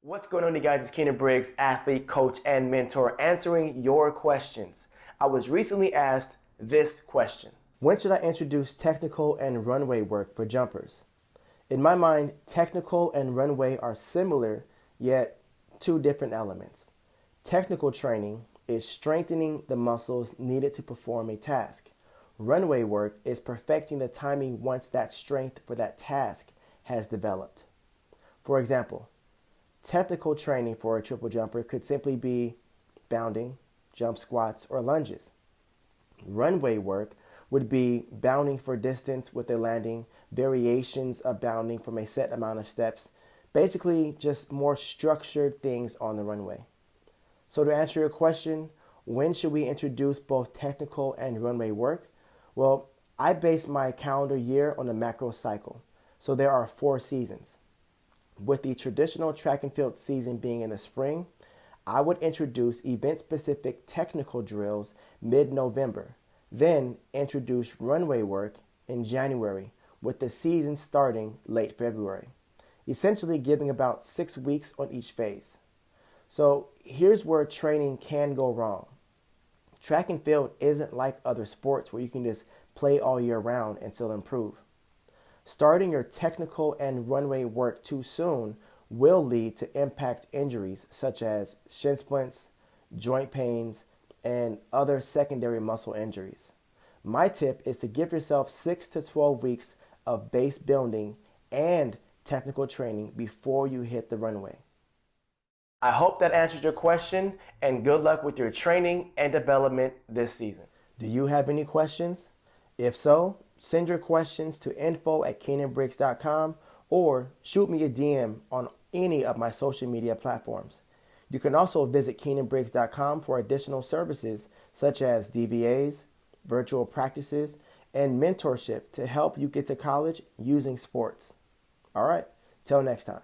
What's going on, you guys? It's Keinan Briggs, athlete, coach, and mentor, answering your questions. I was recently asked this question. When should I introduce technical and runway work for jumpers? In my mind, technical and runway are similar, yet two different elements. Technical training is strengthening the muscles needed to perform a task. Runway work is perfecting the timing once that strength for that task has developed. For example, technical training for a triple jumper could simply be bounding, jump squats, or lunges. Runway work would be bounding for distance with a landing, variations of bounding from a set amount of steps, basically just more structured things on the runway. So to answer your question, when should we introduce both technical and runway work? Well, I base my calendar year on the macro cycle. So there are 4 seasons. With the traditional track and field season being in the spring, I would introduce event-specific technical drills mid-November, then introduce runway work in January, with the season starting late February, essentially giving about 6 weeks on each phase. So here's where training can go wrong. Track and field isn't like other sports where you can just play all year round and still improve. Starting your technical and runway work too soon will lead to impact injuries such as shin splints, joint pains, and other secondary muscle injuries. My tip is to give yourself 6 to 12 weeks of base building and technical training before you hit the runway. I hope that answered your question, and good luck with your training and development this season. Do you have any questions? If so, send your questions to info@KeinanBriggs.com or shoot me a DM on any of my social media platforms. You can also visit KeinanBriggs.com for additional services such as DVAs, virtual practices, and mentorship to help you get to college using sports. All right, till next time.